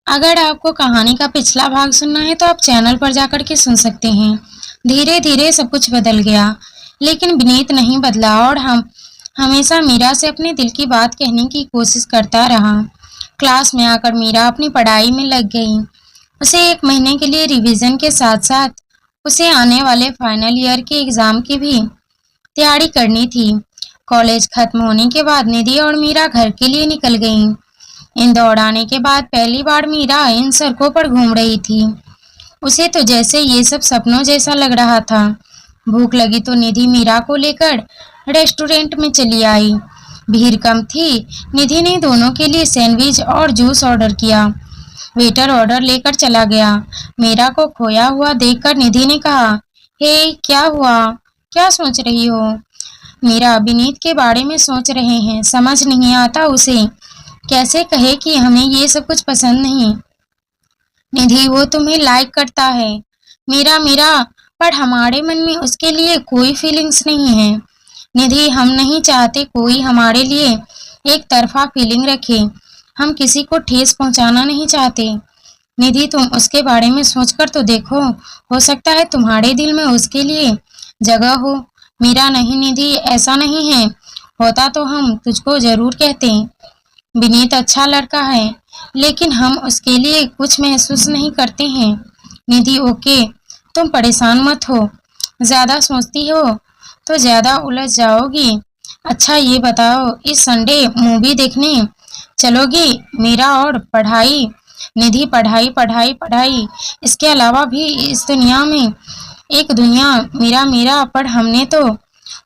अगर आपको कहानी का पिछला भाग सुनना है तो आप चैनल पर जाकर के सुन सकते हैं। धीरे धीरे सब कुछ बदल गया, लेकिन विनीत नहीं बदला और हम हमेशा मीरा से अपने दिल की बात कहने की कोशिश करता रहा। क्लास में आकर मीरा अपनी पढ़ाई में लग गई। उसे 1 महीने के लिए रिवीजन के साथ साथ उसे आने वाले फाइनल ईयर के एग्जाम की भी तैयारी करनी थी। कॉलेज खत्म होने के बाद निधि और मीरा घर के लिए निकल गईं। इंदौर आने के बाद पहली बार मीरा इन सड़कों पर घूम रही थी। उसे तो जैसे ये सब सपनों जैसा लग रहा था। भूख लगी तो निधि मीरा को लेकर रेस्टोरेंट में चली आई। भीड़ कम थी। निधि ने दोनों के लिए सैंडविच और जूस ऑर्डर किया। वेटर ऑर्डर लेकर चला गया। मीरा को खोया हुआ देखकर निधि ने कहा, हे क्या हुआ, क्या सोच रही हो? मीरा विनीत के बारे में सोच रहे हैं। समझ नहीं आता उसे कैसे कहे कि हमें ये सब कुछ पसंद नहीं। निधि वो तुम्हें लाइक करता है। मीरा मीरा पर हमारे मन में उसके लिए कोई फीलिंग्स नहीं है। निधि हम नहीं चाहते कोई हमारे लिए एक तरफा फीलिंग रखे। हम किसी को ठेस पहुंचाना नहीं चाहते। निधि तुम उसके बारे में सोचकर तो देखो, हो सकता है तुम्हारे दिल में उसके लिए जगह हो। मीरा नहीं निधि, ऐसा नहीं है। होता तो हम तुझको जरूर कहते। विनीत अच्छा लड़का है, लेकिन हम उसके लिए कुछ महसूस नहीं करते हैं। निधि ओके, तुम परेशान मत हो। ज्यादा सोचती हो तो ज्यादा उलझ जाओगी। अच्छा ये बताओ, इस संडे मूवी देखने चलोगी? मीरा और पढ़ाई। निधि पढ़ाई पढ़ाई पढ़ाई, इसके अलावा भी इस दुनिया में एक दुनिया मीरा मीरा, पर हमने तो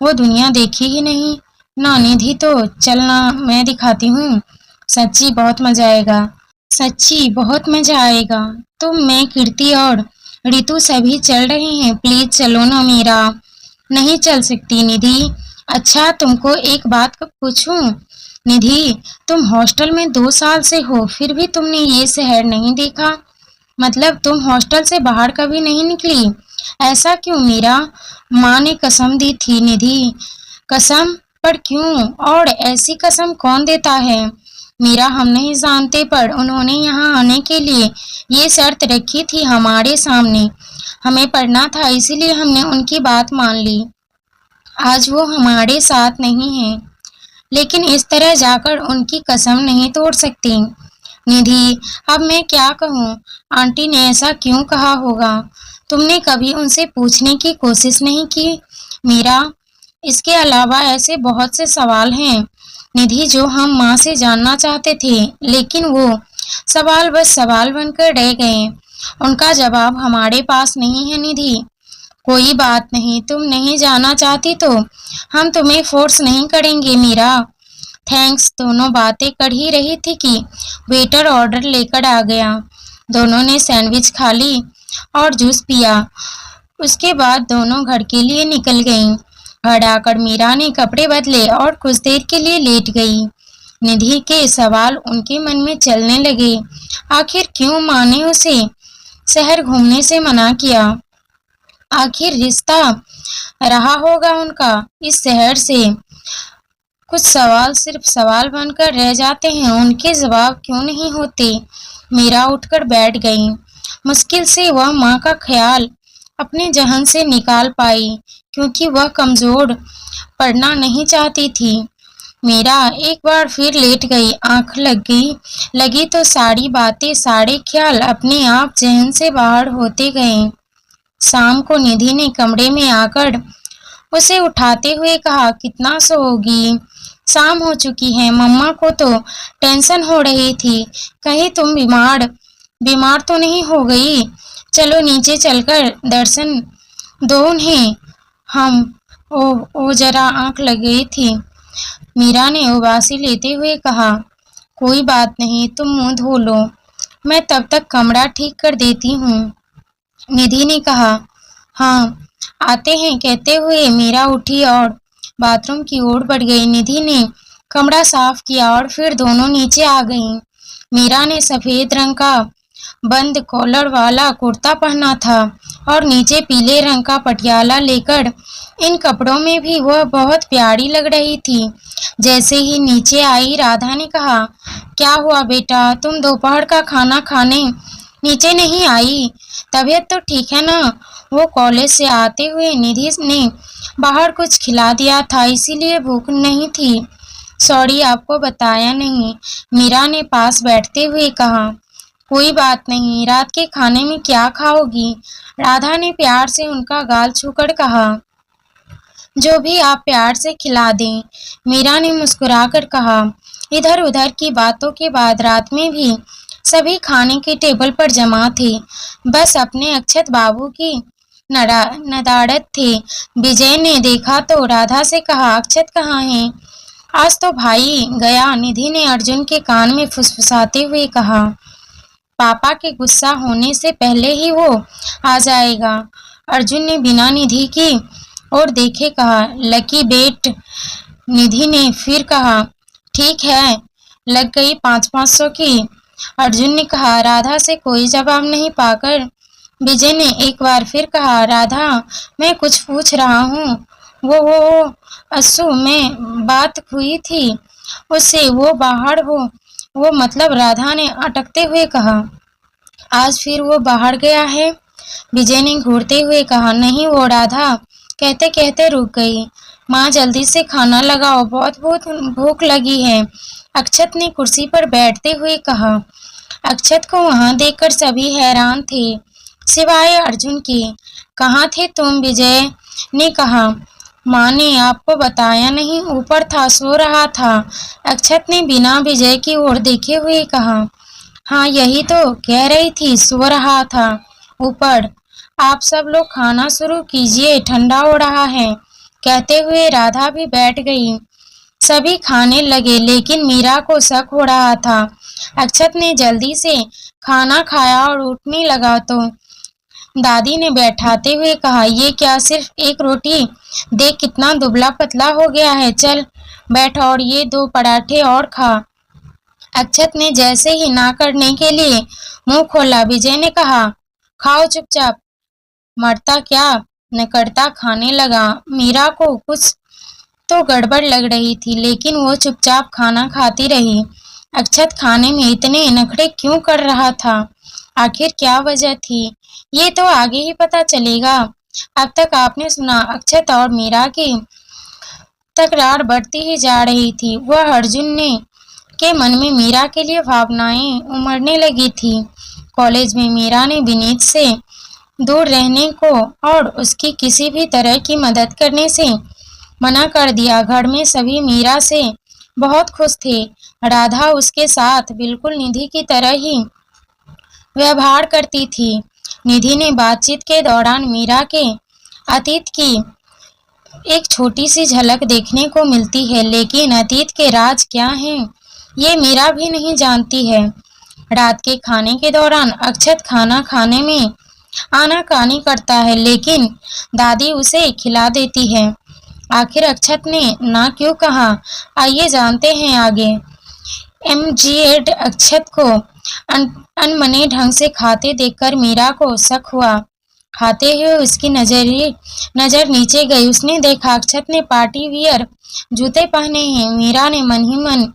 वो दुनिया देखी ही नहीं ना। निधि तो चलना, मैं दिखाती हूँ। सच्ची बहुत मजा आएगा। सच्ची बहुत मजा आएगा। तुम, मैं, कीर्ति और रितु सभी चल रहे हैं। प्लीज चलो ना मीरा। नहीं चल सकती निधि। अच्छा तुमको एक बात पूछूं? निधि तुम हॉस्टल में 2 साल से हो, फिर भी तुमने ये शहर नहीं देखा? मतलब तुम हॉस्टल से बाहर कभी नहीं निकली? ऐसा क्यों मीरा? माँ ने कसम दी थी निधि। कसम? पर क्यों? और ऐसी कसम कौन देता है? मीरा हम नहीं जानते, पर उन्होंने यहाँ आने के लिए ये शर्त रखी थी हमारे सामने। हमें पढ़ना था, इसीलिए हमने उनकी बात मान ली। आज वो हमारे साथ नहीं है, लेकिन इस तरह जाकर उनकी कसम नहीं तोड़ सकती। निधि अब मैं क्या कहूँ? आंटी ने ऐसा क्यों कहा होगा? तुमने कभी उनसे पूछने की कोशिश नहीं की? मीरा इसके अलावा ऐसे बहुत से सवाल हैं निधि जो हम माँ से जानना चाहते थे, लेकिन वो सवाल बस सवाल बनकर रह गए। उनका जवाब हमारे पास नहीं है निधि। कोई बात नहीं, तुम नहीं जाना चाहती तो हम तुम्हें फोर्स नहीं करेंगे मीरा। थैंक्स। दोनों बातें कर ही रही थी कि वेटर ऑर्डर लेकर आ गया। दोनों ने सैंडविच खा ली और जूस पिया। उसके बाद दोनों घर के लिए निकल गईं। घर आकर मीरा ने कपड़े बदले और कुछ देर के लिए लेट गई। निधि के सवाल उनके मन में चलने लगे। आखिर क्यों माँ ने उसे शहर घूमने से मना किया? आखिर रिश्ता रहा होगा उनका इस शहर से। कुछ सवाल सिर्फ सवाल बनकर रह जाते हैं, उनके जवाब क्यों नहीं होते? मीरा उठकर बैठ गई। मुश्किल से वह माँ का ख्याल अपने जहन से निकाल पाई, क्योंकि वह कमजोर पड़ना नहीं चाहती थी। मीरा एक बार फिर लेट गई। आंख लगी तो सारी बातें, सारे ख्याल अपने आप जहन से बाहर होते गए। शाम को निधि ने कमरे में आकर उसे उठाते हुए कहा, कितना सोओगी? शाम हो चुकी है। मम्मा को तो टेंशन हो रही थी, कहीं तुम बीमार तो नहीं हो गई? चलो नीचे चलकर दर्शन दो उन्हें। हम ओ जरा आंख लग गई थी। मीरा ने उबासी लेते हुए कहा, कोई बात नहीं, तुम मुंह धो लो, मैं तब तक कमरा ठीक कर देती हूँ। निधि ने कहा, हाँ आते हैं। कहते हुए मीरा उठी और बाथरूम की ओर बढ़ गई। निधि ने कमरा साफ किया और फिर दोनों नीचे आ गईं। मीरा ने सफेद रंग का बंद कॉलर वाला कुर्ता पहना था और नीचे पीले रंग का पटियाला लेकर इन कपड़ों में भी वह बहुत प्यारी लग रही थी। जैसे ही नीचे आई, राधा ने कहा, क्या हुआ बेटा, तुम दोपहर का खाना खाने नीचे नहीं आई? तबीयत तो ठीक है ना? वो कॉलेज से आते हुए निधि ने बाहर कुछ खिला दिया था, इसीलिए भूख नहीं थी। सॉरी, आपको बताया नहीं, मीरा ने पास बैठते हुए कहा। कोई बात नहीं, रात के खाने में क्या खाओगी? राधा ने प्यार से उनका गाल छूकर कहा। जो भी आप प्यार से खिला दें, मीरा ने मुस्कुराकर कहा। इधर उधर की बातों के बाद रात में भी सभी खाने के टेबल पर जमा थे, बस अपने अक्षत बाबू की नदारद थे। विजय ने देखा तो राधा से कहा, अक्षत कहाँ है? आज तो भाई गया, निधि ने अर्जुन के कान में फुसफुसाते हुए कहा। पापा के गुस्सा होने से पहले ही वो आ जाएगा। अर्जुन ने बिना निधि की और देखे कहा, लकी बेट। निधि ने फिर कहा, ठीक है, लग गई 500-500 की। अर्जुन ने कहा। राधा से कोई जवाब नहीं पाकर विजय ने एक बार फिर कहा, राधा, मैं कुछ पूछ रहा हूँ। वो अस्सू, में बात हुई थी उससे, वो बाहर हो? वो मतलब, राधा ने अटकते हुए कहा। आज फिर वो बाहर गया है? विजय ने घूरते हुए कहा। नहीं, वो राधा कहते कहते रुक गई। माँ, जल्दी से खाना लगाओ, बहुत बहुत भूख लगी है, अक्षत ने कुर्सी पर बैठते हुए कहा। अक्षत को वहां देखकर सभी हैरान थे, सिवाय अर्जुन के। कहाँ थे तुम? विजय ने कहा। माँ ने आपको बताया नहीं, ऊपर था, सो रहा था, अक्षत ने बिना विजय की ओर देखे हुए कहा। हाँ, यही तो कह रही थी, सो रहा था ऊपर। आप सब लोग खाना शुरू कीजिए, ठंडा हो रहा है। कहते हुए राधा भी बैठ गई। सभी खाने लगे, लेकिन मीरा को शक हो रहा था। अक्षत ने जल्दी से खाना खाया और उठने लगा तो दादी ने बैठाते हुए कहा, ये क्या, सिर्फ एक रोटी? देख कितना दुबला पतला हो गया है, चल बैठ और ये 2 पराठे और खा। अक्षत ने जैसे ही ना करने के लिए मुंह खोला, विजय ने कहा, खाओ चुपचाप। मरता क्या, न करता खाने लगा। मीरा को कुछ तो गड़बड़ लग रही थी, लेकिन वो चुपचाप खाना खाती रही। अक्षत खाने में इतने नखरे क्यों कर रहा था? आखिर क्या वजह थी? ये तो आगे ही पता चलेगा। अब तक आपने सुना, अक्षत और मीरा की तकरार बढ़ती ही जा रही थी। वह अर्जुन ने के मन में मीरा के लिए भावनाएं उमड़ने लगी थी। कॉलेज में मीरा ने विनीत से दूर रहने को और उसकी किसी भी तरह की मदद करने से मना कर दिया। घर में सभी मीरा से बहुत खुश थे। राधा उसके साथ बिल्कुल निधि की तरह ही व्यवहार करती थी। निधि ने बातचीत के दौरान मीरा के अतीत की एक छोटी सी झलक देखने को मिलती है, लेकिन अतीत के राज क्या हैं, ये मीरा भी नहीं जानती है। रात के खाने के दौरान अक्षत खाना खाने में आनाकानी करता है, लेकिन दादी उसे खिला देती है। आखिर अक्षत ने ना क्यों कहा, आइए जानते हैं आगे। MG8 अक्षत को अनमने ढंग से खाते देखकर मीरा को शक हुआ। खाते हुए उसकी नजर नीचे गई। उसने देखा अक्षत ने पार्टी वियर जूते पहने हैं। मीरा ने मन ही मन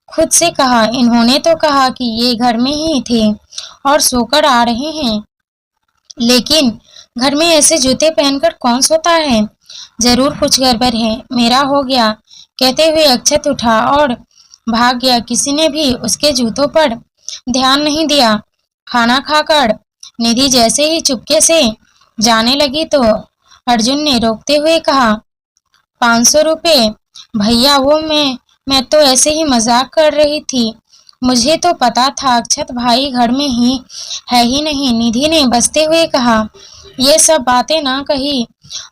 खुद से कहा, इन्होंने तो कहा कि ये घर में ही थे और सोकर आ रहे हैं, लेकिन घर में ऐसे जूते पहनकर कौन सोता है? जरूर कुछ गड़बड़ है। मेरा हो गया, कहते हुए अक्षत उठा और भाग गया। किसी ने भी उसके जूतों पर ध्यान नहीं दिया। खाना खाकर निधि जैसे ही चुपके से जाने लगी तो अर्जुन ने रोकते हुए कहा, 500 रुपये? भैया, वो मैं तो ऐसे ही मजाक कर रही थी, मुझे तो पता था अक्षत भाई घर में ही है ही नहीं। निधि ने बसते हुए कहा, ये सब बातें ना कही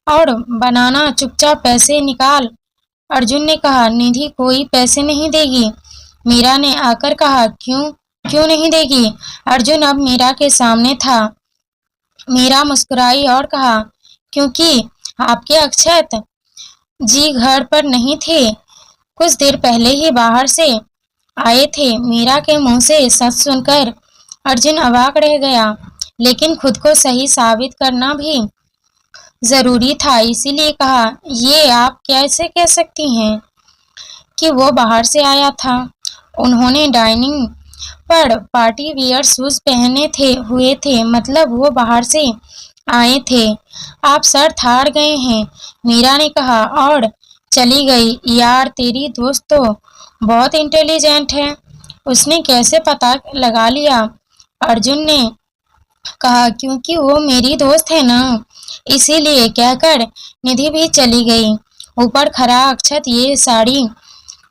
और बनाना, चुपचाप पैसे निकाल। अर्जुन ने कहा, निधि कोई पैसे नहीं देगी। मीरा ने आकर कहा, क्यों नहीं देगी? अर्जुन अब मीरा के सामने था। मीरा मुस्कुराई और कहा, क्योंकि आपके अक्षत जी घर पर नहीं थे, कुछ देर पहले ही बाहर से आए थे। मीरा के मुंह से सच सुनकर अर्जुन अवाक रह गया। लेकिन खुद को सही साबित करना भी जरूरी था, इसीलिए कहा, ये आप कैसे कह सकती हैं कि वो बाहर से आया था? उन्होंने डाइनिंग पर पार्टी वियर शूज पहने हुए थे, मतलब वो बाहर से आए थे। आप सर थाड़ गए हैं, मीरा ने कहा और चली गई। यार, तेरी दोस्त तो बहुत इंटेलिजेंट है, उसने कैसे पता लगा लिया? अर्जुन ने कहा, क्योंकि वो मेरी दोस्त है ना, इसीलिए, कहकर निधि भी चली गई। ऊपर खड़ा अक्षत ये सारी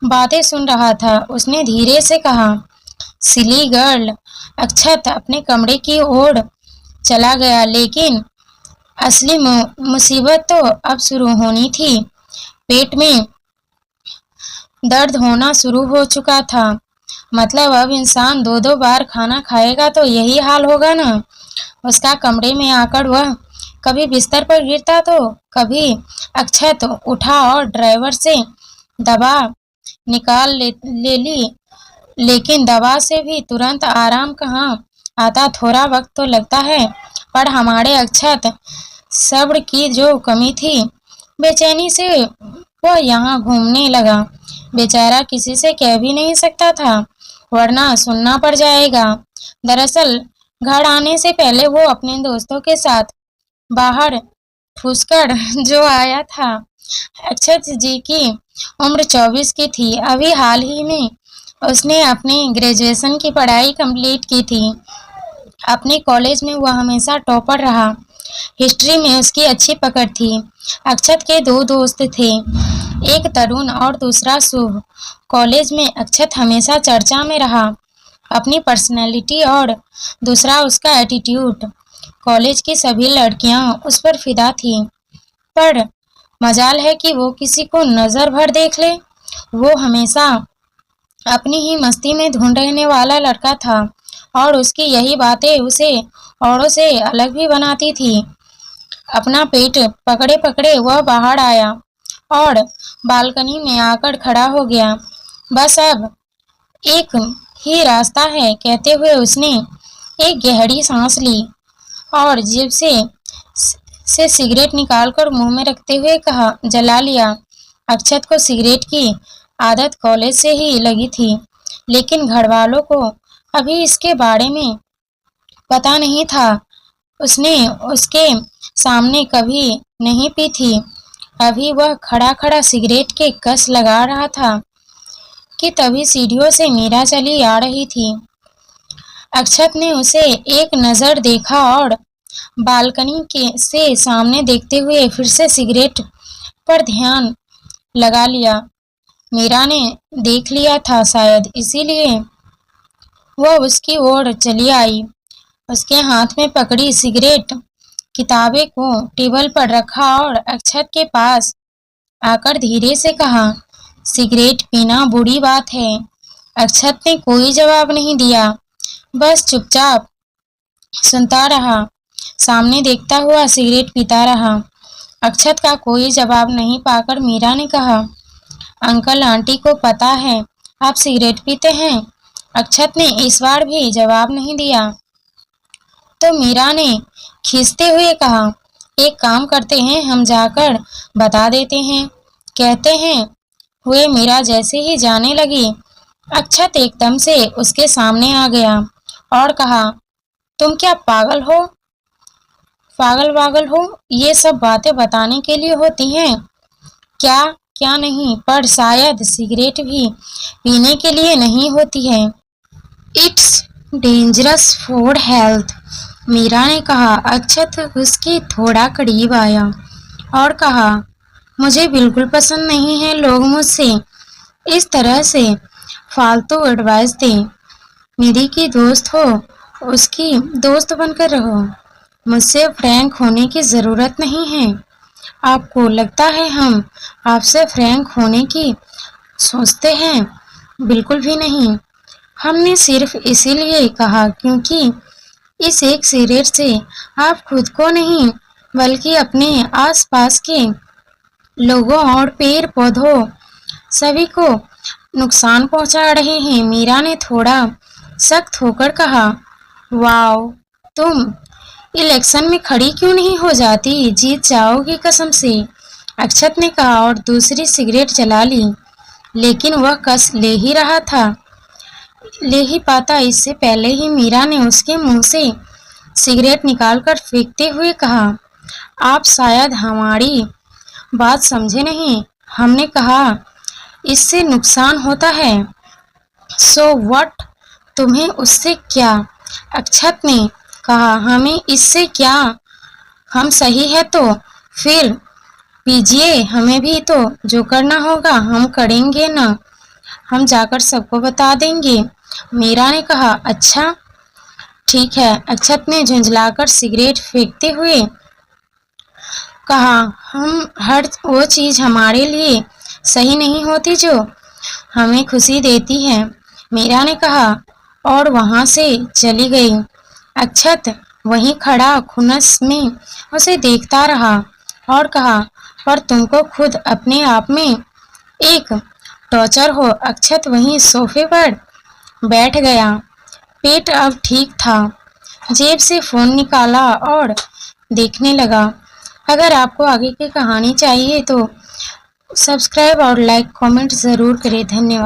बातें सुन रहा था। उसने धीरे से कहा, सिली गर्ल। अक्षत अपने कमरे की ओर चला गया, लेकिन असली मुसीबत तो अब शुरू होनी थी। पेट में दर्द होना शुरू हो चुका था। मतलब अब इंसान दो दो बार खाना खाएगा तो यही हाल होगा ना। उसका कमरे में आकर वह कभी बिस्तर पर गिरता तो कभी अक्षत उठा और ड्राइवर से दवा निकाल ले ली, लेकिन दवा से भी तुरंत आराम कहाँ आता। थोड़ा वक्त तो लगता है, पर हमारे अक्षत सब्र की जो कमी थी। बेचैनी से वह यहाँ घूमने लगा। बेचारा किसी से कह भी नहीं सकता था, वरना सुनना पड़ जाएगा। दरअसल घर आने से पहले वो अपने दोस्तों के साथ बाहर ठूसकर जो आया था। अक्षत जी की उम्र 24 की थी। अभी हाल ही में उसने अपनी ग्रेजुएशन की पढ़ाई कंप्लीट की थी। अपने कॉलेज में वह हमेशा टॉपर रहा। हिस्ट्री में उसकी अच्छी पकड़ थी। अक्षत के दो दोस्त थे, एक तरुण और दूसरा शुभ। कॉलेज में अक्षत हमेशा चर्चा में रहा, अपनी पर्सनैलिटी और दूसरा उसका एटीट्यूड। कॉलेज की सभी लड़कियां उस पर फिदा थी, पर मजाल है कि वो किसी को नजर भर देख ले। वो हमेशा अपनी ही मस्ती में धुन रहने वाला लड़का था, और उसकी यही बातें उसे औरों से अलग भी बनाती थी। अपना पेट पकड़े पकड़े वह बाहर आया और बालकनी में आकर खड़ा हो गया। बस अब एक ही रास्ता है, कहते हुए उसने एक गहरी सांस ली और जेब से सिगरेट निकालकर मुंह में रखते हुए कहा, जला लिया। अक्षत को सिगरेट की आदत कॉलेज से ही लगी थी, लेकिन घर वालों को अभी इसके बारे में पता नहीं था। उसने उसके सामने कभी नहीं पी थी। अभी वह खड़ा खड़ा सिगरेट के कस लगा रहा था कि तभी सीढ़ियों से मीरा चली आ रही थी। अक्षत ने उसे एक नजर देखा और बालकनी के से सामने देखते हुए फिर से सिगरेट पर ध्यान लगा लिया। मीरा ने देख लिया था शायद, इसीलिए वह उसकी ओर चली आई। उसके हाथ में पकड़ी सिगरेट किताबें को टेबल पर रखा और अक्षत के पास आकर धीरे से कहा, सिगरेट पीना बुरी बात है। अक्षत ने कोई जवाब नहीं दिया, बस चुपचाप सुनता रहा, सामने देखता हुआ सिगरेट पीता रहा। अक्षत का कोई जवाब नहीं पाकर मीरा ने कहा, अंकल आंटी को पता है आप सिगरेट पीते हैं? अक्षत ने इस बार भी जवाब नहीं दिया। तो मीरा ने खींचते हुए कहा, एक काम करते हैं, हम जाकर बता देते हैं, कहते हैं हुए मीरा जैसे ही जाने लगी, अक्षत एकदम से उसके सामने आ गया और कहा, तुम क्या पागल हो? पागल वागल हो? ये सब बातें बताने के लिए होती हैं क्या? क्या नहीं, पर शायद सिगरेट भी पीने के लिए नहीं होती है। It's dangerous for health, Meera ने कहा। अक्षत उसके थोड़ा करीब आया और कहा, मुझे बिल्कुल पसंद नहीं है लोग मुझसे इस तरह से फालतू एडवाइस दें। निधि की दोस्त हो, उसकी दोस्त बनकर रहो। मुझसे फ्रैंक होने की जरूरत नहीं है। आपको लगता है हम आपसे फ्रैंक होने की सोचते हैं? बिल्कुल भी नहीं। हमने सिर्फ इसीलिए कहा क्योंकि इस एक सिगरेट से आप खुद को नहीं बल्कि अपने आसपास के लोगों और पेड़ पौधों सभी को नुकसान पहुंचा रहे हैं। मीरा ने थोड़ा सख्त होकर कहा, वाओ, तुम इलेक्शन में खड़ी क्यों नहीं हो जाती, जीत जाओगी कसम से, अक्षत ने कहा और दूसरी सिगरेट जला ली। लेकिन वह कस ले ही पाता इससे पहले ही मीरा ने उसके मुंह से सिगरेट निकालकर फेंकते हुए कहा, आप शायद हमारी बात समझे नहीं। हमने कहा इससे नुकसान होता है। सो व्हाट, तुम्हें उससे क्या? अक्षत ने कहा, हमें इससे क्या, हम सही है तो फिर पीजिए, हमें भी तो जो करना होगा हम करेंगे ना, हम जाकर सबको बता देंगे। मीरा ने कहा, अच्छा ठीक है। अक्षत ने झुंझलाकर सिगरेट फेंकते हुए कहा, हम हर वो चीज हमारे लिए सही नहीं होती जो हमें खुशी देती है। मीरा ने कहा और वहां से चली गई। अक्षत वहीं खड़ा खुनस में उसे देखता रहा और कहा, पर तुमको खुद अपने आप में एक टॉर्चर हो। अक्षत वहीं सोफे पर बैठ गया। पेट अब ठीक था। जेब से फोन निकाला और देखने लगा। अगर आपको आगे की कहानी चाहिए तो सब्सक्राइब और लाइक कमेंट ज़रूर करें। धन्यवाद।